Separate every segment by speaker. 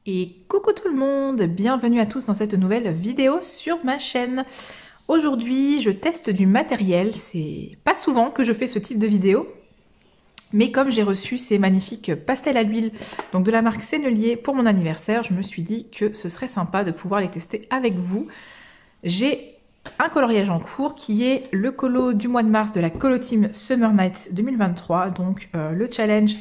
Speaker 1: Et coucou tout le monde, bienvenue à tous dans cette nouvelle vidéo sur ma chaîne. Aujourd'hui, je teste du matériel, c'est pas souvent que je fais ce type de vidéo, mais comme j'ai reçu ces magnifiques pastels à l'huile, donc de la marque Sennelier pour mon anniversaire, je me suis dit que ce serait sympa de pouvoir les tester avec vous. J'ai un coloriage en cours qui est le colo du mois de mars de la Colo Team Summer Night 2023, donc le challenge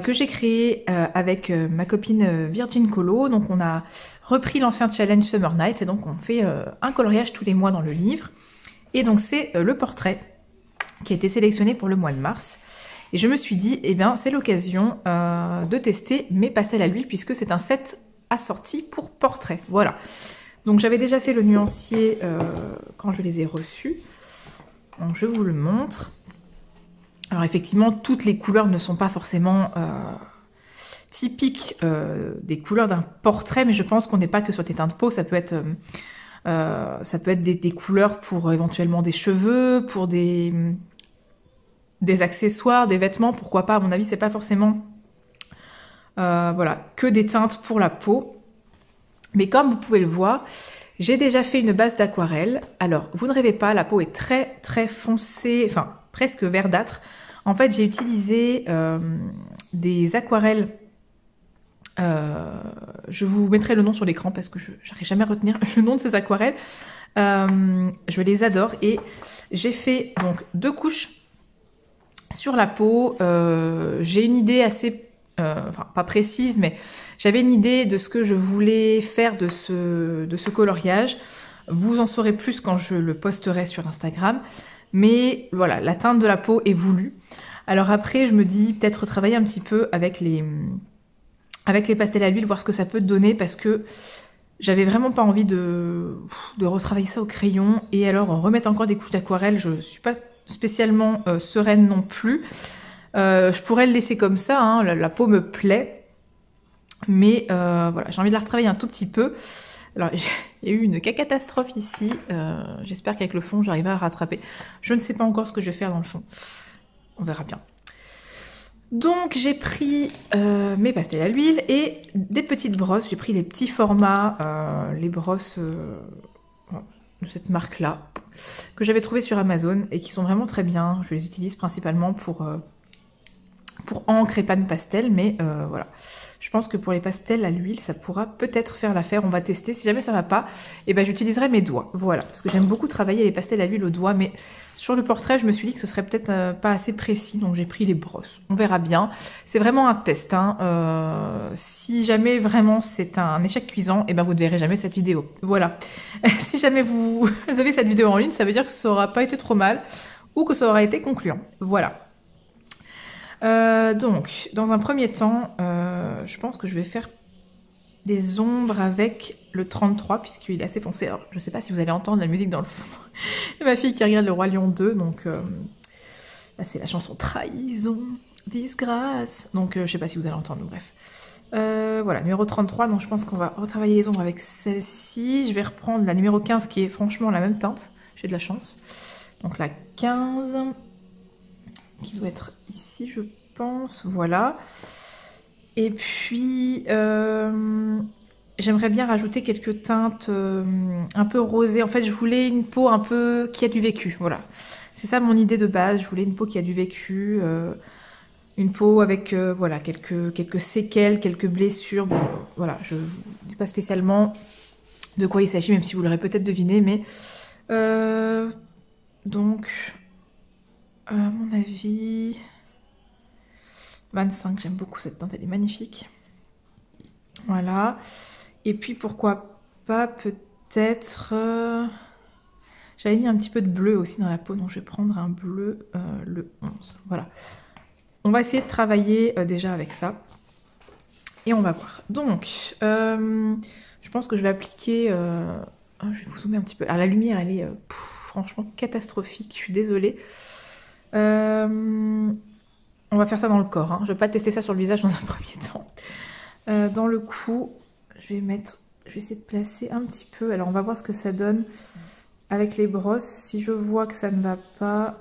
Speaker 1: que j'ai créé avec ma copine Virgin Colo. Donc on a repris l'ancien challenge Summer Night et donc on fait un coloriage tous les mois dans le livre. Et donc c'est le portrait qui a été sélectionné pour le mois de mars. Et je me suis dit, eh bien c'est l'occasion de tester mes pastels à l'huile puisque c'est un set assorti pour portrait. Voilà. Donc j'avais déjà fait le nuancier quand je les ai reçus. Donc je vous le montre. Alors effectivement, toutes les couleurs ne sont pas forcément typiques des couleurs d'un portrait, mais je pense qu'on n'est pas que sur des teintes de peau, ça peut être des couleurs pour éventuellement des cheveux, pour des accessoires, des vêtements, pourquoi pas. À mon avis, c'est pas forcément voilà, que des teintes pour la peau. Mais comme vous pouvez le voir, j'ai déjà fait une base d'aquarelle. Alors, vous ne rêvez pas, la peau est très très foncée, enfin presque verdâtre. En fait, j'ai utilisé des aquarelles. Je vous mettrai le nom sur l'écran parce que je n'arrive jamais à retenir le nom de ces aquarelles. Je les adore et j'ai fait donc 2 couches sur la peau. J'ai une idée assez, enfin pas précise, mais j'avais une idée de ce que je voulais faire de ce coloriage. Vous en saurez plus quand je le posterai sur Instagram. Mais voilà, la teinte de la peau est voulue. Alors après, je me dis peut-être retravailler un petit peu avec les pastels à l'huile, voir ce que ça peut donner, parce que j'avais vraiment pas envie de retravailler ça au crayon. Et alors remettre encore des couches d'aquarelle, je suis pas spécialement sereine non plus. Je pourrais le laisser comme ça, hein, la peau me plaît. Mais voilà, j'ai envie de la retravailler un tout petit peu. Alors, il y a eu une catastrophe ici. J'espère qu'avec le fond, j'arriverai à rattraper. Je ne sais pas encore ce que je vais faire dans le fond. On verra bien. Donc, j'ai pris mes pastels à l'huile et des petites brosses. J'ai pris les petits formats, les brosses de cette marque-là, que j'avais trouvées sur Amazon et qui sont vraiment très bien. Je les utilise principalement pour encre et pas de pastel, mais voilà. Je pense que pour les pastels à l'huile, ça pourra peut-être faire l'affaire. On va tester. Si jamais ça va pas, eh ben, j'utiliserai mes doigts. Voilà, parce que j'aime beaucoup travailler les pastels à l'huile au doigt, mais sur le portrait, je me suis dit que ce serait peut-être pas assez précis, donc j'ai pris les brosses. On verra bien. C'est vraiment un test, hein. Si jamais vraiment c'est un échec cuisant, eh ben, vous ne verrez jamais cette vidéo. Voilà. Si jamais vous avez cette vidéo en ligne, ça veut dire que ça aura pas été trop mal ou que ça aura été concluant. Voilà. Donc, dans un premier temps, je pense que je vais faire des ombres avec le 33, puisqu'il est assez foncé. Alors, je sais pas si vous allez entendre la musique dans le fond. Et ma fille qui regarde Le Roi Lion 2, donc là c'est la chanson Trahison, disgrâce. Donc, je sais pas si vous allez entendre, bref. Voilà, numéro 33, donc je pense qu'on va retravailler les ombres avec celle-ci. Je vais reprendre la numéro 15 qui est franchement la même teinte. J'ai de la chance. Donc la 15... qui doit être ici, je pense. Voilà. Et puis, j'aimerais bien rajouter quelques teintes un peu rosées. En fait, je voulais une peau un peu qui a du vécu. Voilà. C'est ça mon idée de base. Je voulais une peau qui a du vécu. Une peau avec voilà, quelques séquelles, quelques blessures. Bon, voilà, je ne dis pas spécialement de quoi il s'agit, même si vous l'aurez peut-être deviné. Mais donc... à mon avis, 25, j'aime beaucoup cette teinte, elle est magnifique. Voilà. Et puis pourquoi pas peut-être... j'avais mis un petit peu de bleu aussi dans la peau, donc je vais prendre un bleu le 11. Voilà. On va essayer de travailler déjà avec ça. Et on va voir. Donc, je pense que je vais appliquer... je vais vous zoomer un petit peu. Alors la lumière, elle est franchement catastrophique, je suis désolée. On va faire ça dans le corps, hein. Je vais pas tester ça sur le visage dans un premier temps. Dans le cou, je vais essayer de placer un petit peu. Alors on va voir ce que ça donne avec les brosses. Si je vois que ça ne va pas...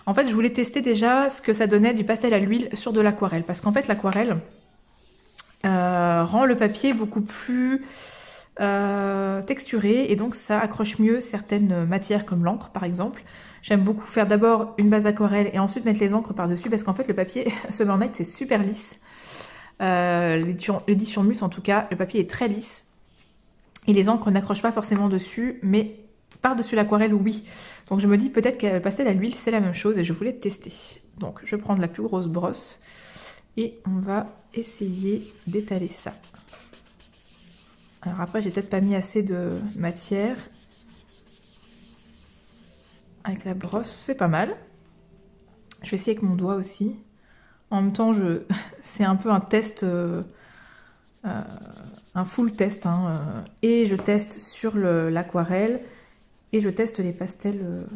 Speaker 1: En fait, je voulais tester déjà ce que ça donnait du pastel à l'huile sur de l'aquarelle. Parce qu'en fait, l'aquarelle, rend le papier beaucoup plus texturé et donc ça accroche mieux certaines matières comme l'encre par exemple. J'aime beaucoup faire d'abord une base d'aquarelle et ensuite mettre les encres par-dessus parce qu'en fait le papier Summer Night c'est super lisse. L'édition Mousse en tout cas, le papier est très lisse et les encres n'accrochent pas forcément dessus mais par-dessus l'aquarelle oui. Donc je me dis peut-être que le pastel à l'huile c'est la même chose et je voulais tester. Donc je vais prendre la plus grosse brosse et on va essayer d'étaler ça. Alors après j'ai peut-être pas mis assez de matière. Avec la brosse, c'est pas mal. Je vais essayer avec mon doigt aussi. En même temps, c'est un peu un test, un full test. Hein, et je teste sur l'aquarelle et je teste les pastels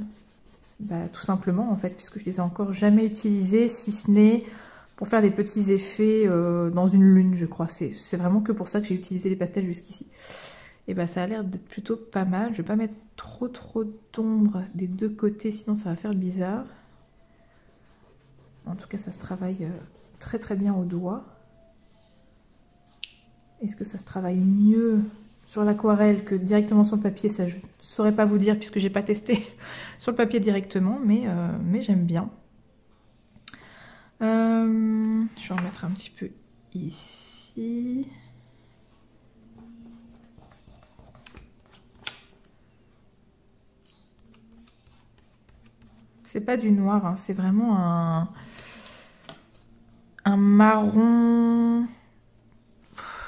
Speaker 1: tout simplement en fait, puisque je les ai encore jamais utilisés, si ce n'est pour faire des petits effets dans une lune, je crois. C'est vraiment que pour ça que j'ai utilisé les pastels jusqu'ici. Et bah ça a l'air d'être plutôt pas mal. Je vais pas mettre trop d'ombre des deux côtés, sinon ça va faire bizarre. En tout cas, ça se travaille très bien au doigt. Est-ce que ça se travaille mieux sur l'aquarelle que directement sur le papier? Ça, je ne saurais pas vous dire puisque j'ai pas testé sur le papier directement, mais j'aime bien. Je vais en mettre un petit peu ici. C'est pas du noir, hein, c'est vraiment un marron,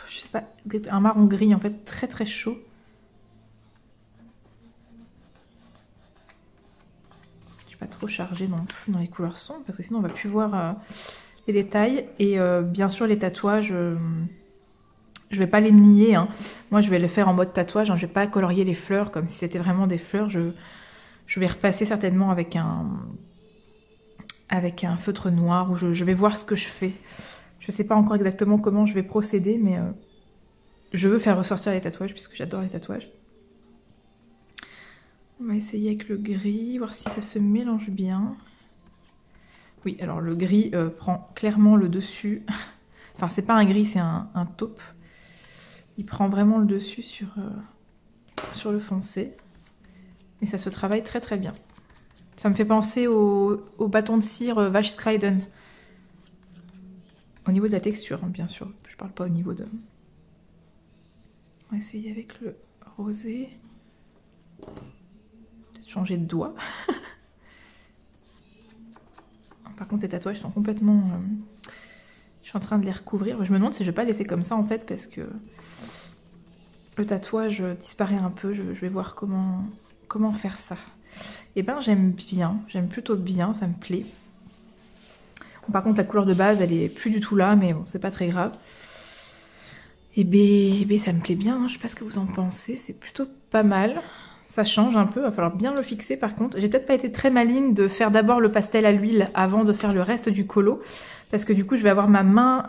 Speaker 1: je sais pas, un marron gris en fait, très chaud. Je suis pas trop chargée non plus dans les couleurs sombres parce que sinon on va plus voir les détails. Et bien sûr les tatouages, je vais pas les nier, hein. Moi je vais le faire en mode tatouage, hein. Je vais pas colorier les fleurs comme si c'était vraiment des fleurs. Je vais repasser certainement avec un feutre noir où je vais voir ce que je fais. Je sais pas encore exactement comment je vais procéder, mais je veux faire ressortir les tatouages puisque j'adore les tatouages. On va essayer avec le gris, voir si ça se mélange bien. Oui, alors le gris prend clairement le dessus. Enfin, c'est pas un gris, c'est un taupe. Il prend vraiment le dessus sur le foncé. Et ça se travaille très bien. Ça me fait penser au bâton de cire Vache Skryden. Au niveau de la texture, hein, bien sûr. Je parle pas au niveau de... On va essayer avec le rosé. Peut-être changer de doigt. Par contre, les tatouages sont complètement... Je suis en train de les recouvrir. Je me demande si je vais pas laisser comme ça, en fait, parce que le tatouage disparaît un peu. Je vais voir comment faire ça. Et ben j'aime plutôt bien, ça me plaît. Bon, par contre la couleur de base elle est plus du tout là, mais bon c'est pas très grave. Et ben ça me plaît bien, hein. Je sais pas ce que vous en pensez, c'est plutôt pas mal. Ça change un peu, va falloir bien le fixer par contre. J'ai peut-être pas été très maligne de faire d'abord le pastel à l'huile avant de faire le reste du colo, parce que du coup je vais avoir ma main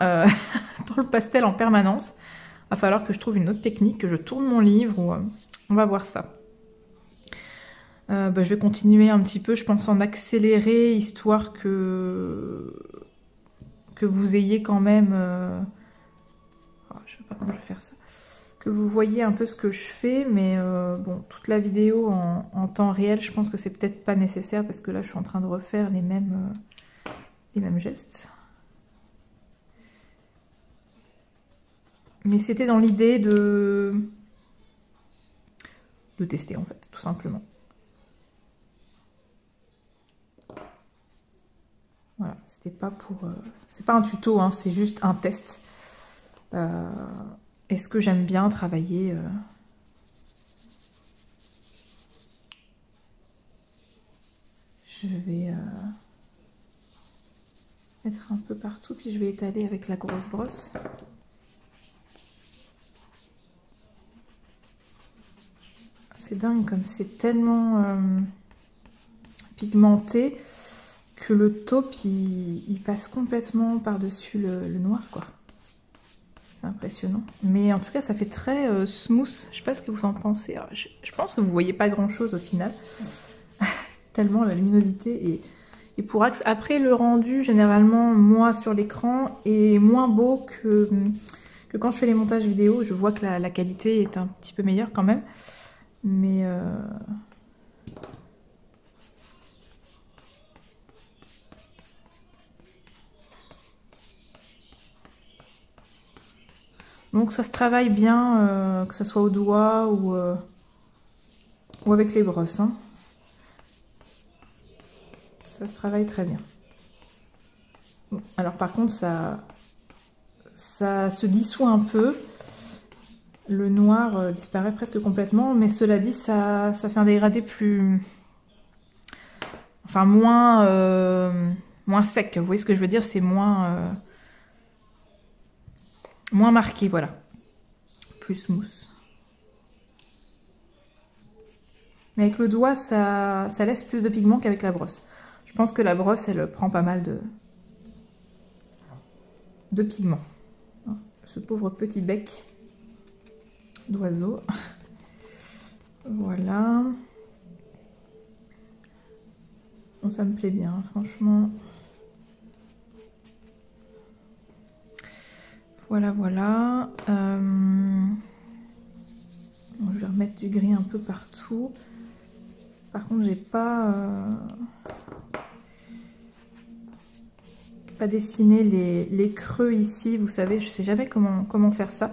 Speaker 1: dans le pastel en permanence. Va falloir que je trouve une autre technique, que je tourne mon livre, ou on va voir ça. Je vais continuer un petit peu, je pense en accélérer, histoire que vous ayez quand même... je sais pas comment je vais faire ça. Que vous voyez un peu ce que je fais, mais bon, toute la vidéo en temps réel, je pense que c'est peut-être pas nécessaire, parce que là, je suis en train de refaire les mêmes gestes. Mais c'était dans l'idée de tester, en fait, tout simplement. Voilà, c'était pas pour... c'est pas un tuto, hein, c'est juste un test. Est-ce que j'aime bien travailler Je vais mettre un peu partout, puis je vais étaler avec la grosse brosse. C'est dingue, comme c'est tellement pigmenté que le taupe il passe complètement par-dessus le noir, quoi. C'est impressionnant. Mais en tout cas, ça fait très smooth. Je sais pas ce que vous en pensez. Alors, je pense que vous voyez pas grand-chose au final. Tellement la luminosité et pour après le rendu, généralement, moi sur l'écran, est moins beau que que quand je fais les montages vidéo, je vois que la qualité est un petit peu meilleure quand même. Mais donc ça se travaille bien, que ce soit au doigt ou avec les brosses. Hein. Ça se travaille très bien. Bon, alors par contre, ça se dissout un peu. Le noir disparaît presque complètement, mais cela dit, ça fait un dégradé plus... Enfin, moins sec. Vous voyez ce que je veux dire? C'est moins marqué, voilà. Plus mousse. Mais avec le doigt, ça laisse plus de pigment qu'avec la brosse. Je pense que la brosse, elle prend pas mal de pigment. Ce pauvre petit bec d'oiseau. Voilà. Bon, ça me plaît bien, franchement. Voilà, voilà. Je vais remettre du gris un peu partout. Par contre, j'ai pas dessiné les creux ici. Vous savez, je sais jamais comment faire ça.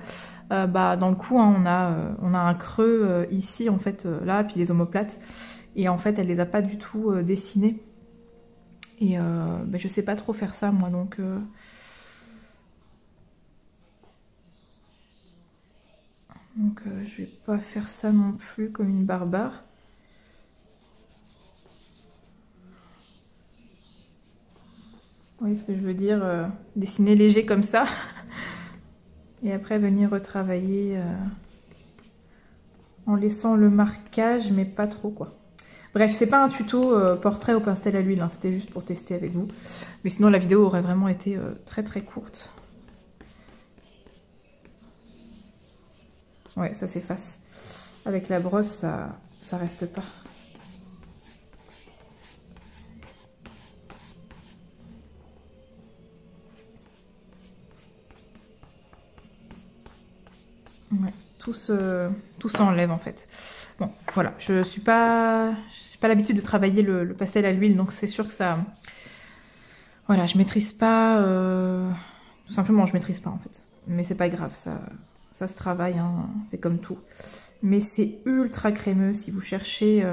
Speaker 1: Dans le cou, hein, on a un creux ici, en fait, là, puis les omoplates. Et en fait, elle les a pas du tout dessinés. Et je sais pas trop faire ça, moi, donc... je vais pas faire ça non plus comme une barbare. Vous voyez ce que je veux dire, dessiner léger comme ça. Et après venir retravailler en laissant le marquage, mais pas trop quoi. Bref, c'est pas un tuto portrait au pastel à l'huile, hein, c'était juste pour tester avec vous. Mais sinon la vidéo aurait vraiment été très très courte. Ouais, ça s'efface. Avec la brosse, ça reste pas. Ouais, tout s'enlève en fait. Bon, voilà, j'ai pas l'habitude de travailler le pastel à l'huile, donc c'est sûr que ça... Voilà, je maîtrise pas... Tout simplement, je maîtrise pas en fait. Mais c'est pas grave, ça se travaille, hein, c'est comme tout. Mais c'est ultra crémeux si vous cherchez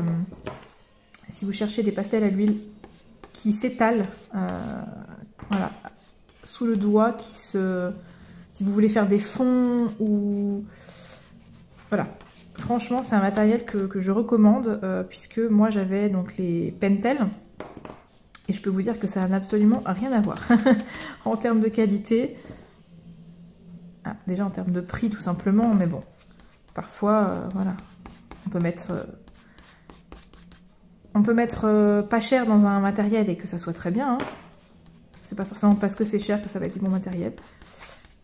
Speaker 1: des pastels à l'huile qui s'étalent, voilà, sous le doigt, si vous voulez faire des fonds ou... Voilà. Franchement, c'est un matériel que je recommande, puisque moi j'avais donc les Pentel. Et je peux vous dire que ça n'a absolument rien à voir en termes de qualité. Ah, déjà en termes de prix tout simplement, mais bon, parfois, voilà, on peut mettre pas cher dans un matériel et que ça soit très bien. Hein. C'est pas forcément parce que c'est cher que ça va être du bon matériel.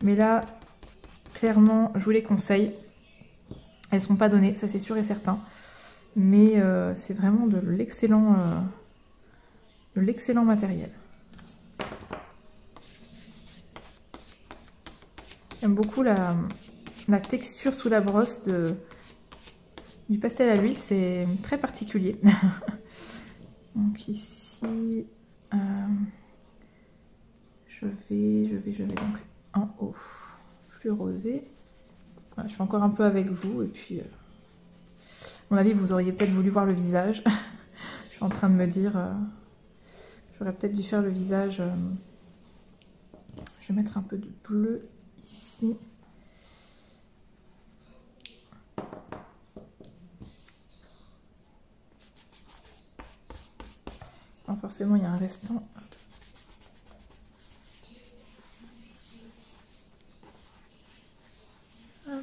Speaker 1: Mais là, clairement, je vous les conseille. Elles sont pas données, ça c'est sûr et certain. Mais c'est vraiment de l'excellent matériel. J'aime beaucoup la texture sous la brosse du pastel à l'huile, c'est très particulier. Donc ici, je vais donc en haut, plus rosé. Voilà, je fais encore un peu avec vous et puis, à mon avis, vous auriez peut-être voulu voir le visage. Je suis en train de me dire, j'aurais peut-être dû faire le visage. Je vais mettre un peu de bleu ici. Alors forcément, il y a un restant. Hop.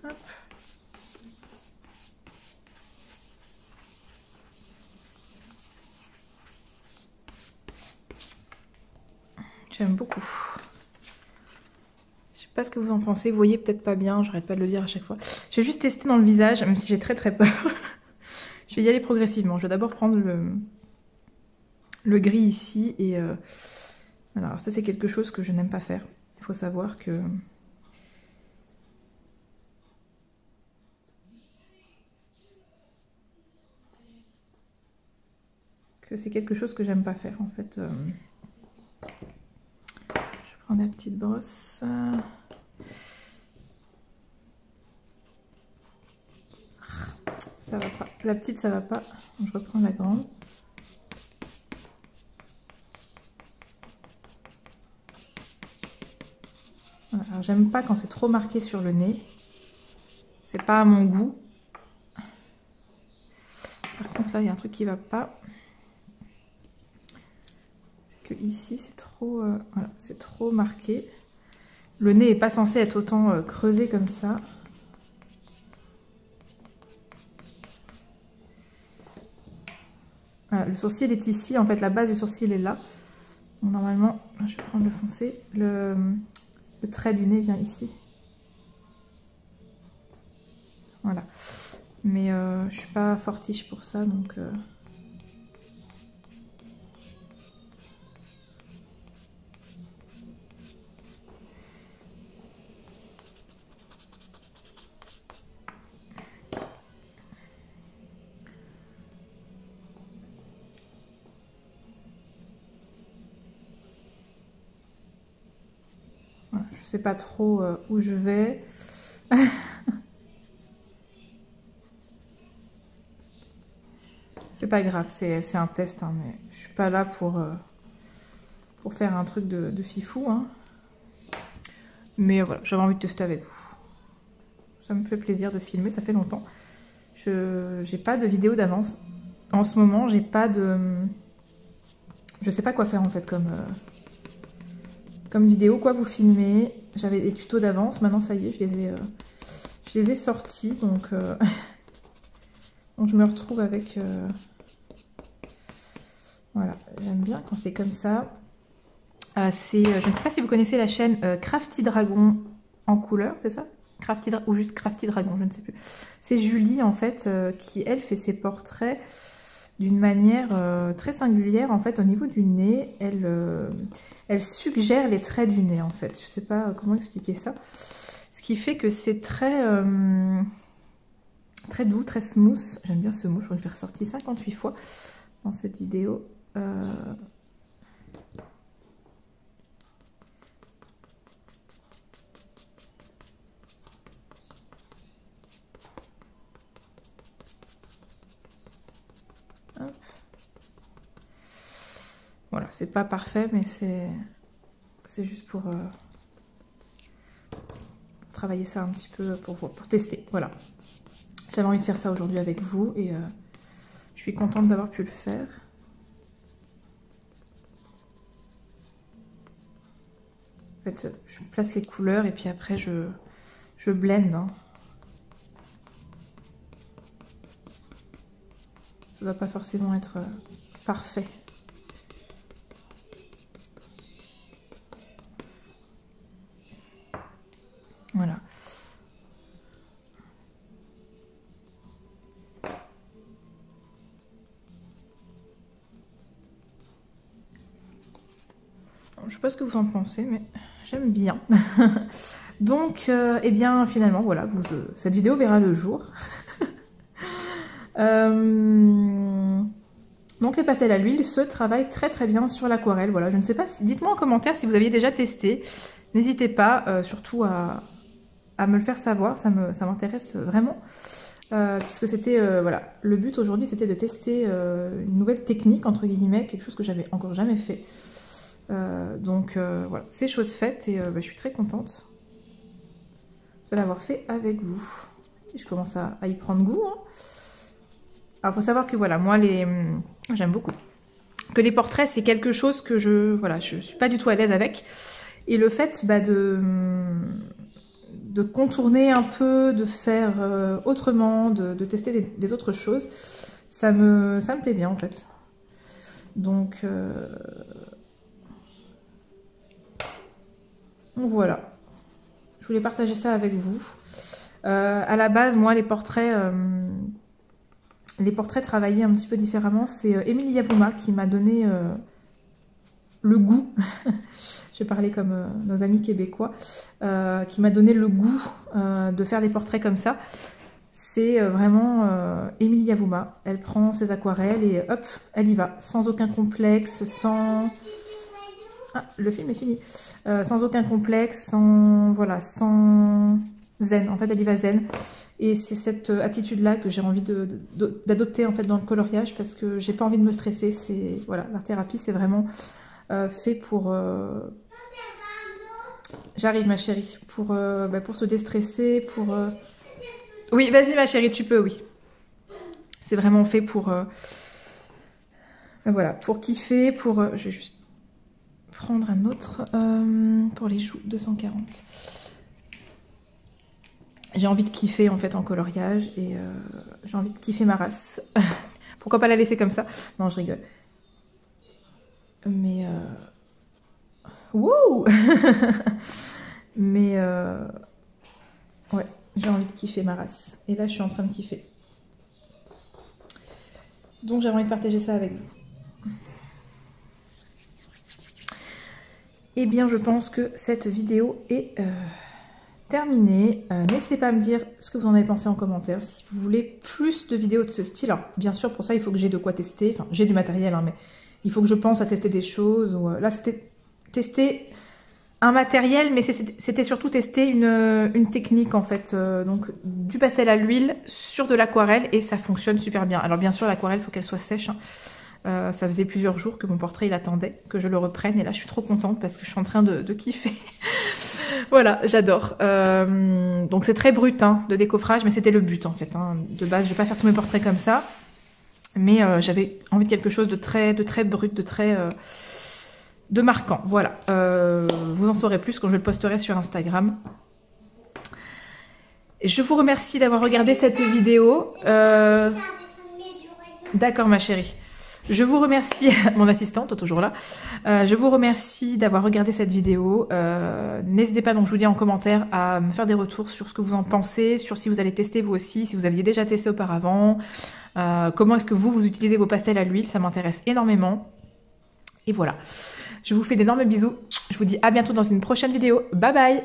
Speaker 1: Hop. J'aime beaucoup. Je sais pas ce que vous en pensez. Vous voyez peut-être pas bien. J'arrête pas de le dire à chaque fois. Je vais juste tester dans le visage, même si j'ai très très peur. Je vais y aller progressivement. Je vais d'abord prendre le gris ici. Et voilà. Alors ça, c'est quelque chose que je n'aime pas faire. Il faut savoir que... c'est quelque chose que j'aime pas faire en fait. Je prends la petite brosse. Ça va pas. La petite ça va pas. Je reprends la grande. Voilà. Alors j'aime pas quand c'est trop marqué sur le nez. C'est pas à mon goût. Par contre là il y a un truc qui va pas. Ici c'est trop, voilà, c'est trop marqué. Le nez est pas censé être autant creusé comme ça. Voilà, le sourcil est ici, en fait la base du sourcil est là. Donc, normalement, je vais prendre le foncé. Le trait du nez vient ici. Voilà. Mais je suis pas fortiche pour ça, donc... Voilà, je sais pas trop où je vais. C'est pas grave, c'est un test, hein, mais je suis pas là pour faire un truc de fifou. Hein. Mais voilà, j'avais envie de tester avec vous. Ça me fait plaisir de filmer, ça fait longtemps. J'ai pas de vidéo d'avance. En ce moment, j'ai pas de... Je sais pas quoi faire en fait comme vidéo, quoi vous filmer. J'avais des tutos d'avance, maintenant ça y est, je les ai sortis, donc je me retrouve avec... Voilà, j'aime bien quand c'est comme ça. Je ne sais pas si vous connaissez la chaîne Crafty Dragon en couleur, c'est ça? Ou juste Crafty Dragon, je ne sais plus. C'est Julie en fait qui elle fait ses portraits d'une manière très singulière en fait au niveau du nez. Elle suggère les traits du nez en fait. Je ne sais pas comment expliquer ça. Ce qui fait que c'est très très doux, très smooth. J'aime bien ce mot, je crois que je l'ai ressorti 58 fois dans cette vidéo. Voilà, c'est pas parfait, mais c'est juste pour travailler ça un petit peu, pour tester. Voilà. J'avais envie de faire ça aujourd'hui avec vous et je suis contente d'avoir pu le faire. En fait, je place les couleurs et puis après je blende. Hein. Ça ne doit pas forcément être parfait. Voilà. Je sais pas ce que vous en pensez, mais j'aime bien. Donc, eh bien, finalement, voilà, cette vidéo verra le jour. Donc, les pastels à l'huile se travaillent très très bien sur l'aquarelle. Voilà, je ne sais pas, dites-moi en commentaire si vous aviez déjà testé. N'hésitez pas, surtout à me le faire savoir, ça m'intéresse vraiment. Puisque c'était, voilà, le but aujourd'hui c'était de tester une nouvelle technique, entre guillemets, quelque chose que j'avais encore jamais fait. Donc voilà, c'est chose faite et je suis très contente de l'avoir fait avec vous. Et je commence à y prendre goût. Hein. Alors, il faut savoir que voilà, moi, j'aime beaucoup. Que les portraits, c'est quelque chose que je suis pas du tout à l'aise avec. Et le fait de contourner un peu, de faire autrement, de tester des autres choses, ça me plaît bien en fait. Donc Donc voilà, je voulais partager ça avec vous. À la base, moi, les portraits travaillés un petit peu différemment, c'est Émilie Yavouma qui m'a donné le goût, je vais parler comme nos amis québécois, qui m'a donné le goût de faire des portraits comme ça. C'est vraiment Émilie Yavouma. Elle prend ses aquarelles et hop, elle y va, sans aucun complexe, sans... Ah, le film est fini. Sans aucun complexe, sans... Voilà, sans zen. En fait, elle y va zen. Et c'est cette attitude-là que j'ai envie d'adopter en fait dans le coloriage parce que j'ai pas envie de me stresser. C'est voilà, l'art thérapie, c'est vraiment fait pour... J'arrive, ma chérie. Pour se déstresser, pour... Oui, vas-y, ma chérie, tu peux, oui. C'est vraiment fait pour... voilà, pour kiffer, pour... je vais juste prendre un autre pour les joues, 240. J'ai envie de kiffer en fait en coloriage et j'ai envie de kiffer ma race. Pourquoi pas la laisser comme ça? Non, je rigole. Mais... Wow. Mais... Ouais, j'ai envie de kiffer ma race. Et là, je suis en train de kiffer. Donc, j'avais envie de partager ça avec vous. Eh bien, je pense que cette vidéo est... terminé. N'hésitez pas à me dire ce que vous en avez pensé en commentaire. Si vous voulez plus de vidéos de ce style, alors bien sûr pour ça il faut que j'ai de quoi tester. Enfin j'ai du matériel hein, mais il faut que je pense à tester des choses. Ou, là c'était tester un matériel mais c'était surtout tester une technique en fait. Donc du pastel à l'huile sur de l'aquarelle et ça fonctionne super bien. Alors bien sûr l'aquarelle il faut qu'elle soit sèche. Hein. Ça faisait plusieurs jours que mon portrait il attendait que je le reprenne et là je suis trop contente parce que je suis en train de kiffer. Voilà, j'adore. Donc c'est très brut hein, de décoffrage, mais c'était le but en fait. Hein. De base, je vais pas faire tous mes portraits comme ça, mais j'avais envie de quelque chose de très brut, de marquant. Voilà. Vous en saurez plus quand je le posterai sur Instagram. Je vous remercie d'avoir regardé cette vidéo. D'accord, ma chérie. Je vous remercie, mon assistante, toujours là, je vous remercie d'avoir regardé cette vidéo. N'hésitez pas, donc je vous dis en commentaire, à me faire des retours sur ce que vous en pensez, sur si vous allez tester vous aussi, si vous aviez déjà testé auparavant, comment est-ce que vous utilisez vos pastels à l'huile, ça m'intéresse énormément. Et voilà, je vous fais d'énormes bisous, je vous dis à bientôt dans une prochaine vidéo, bye bye.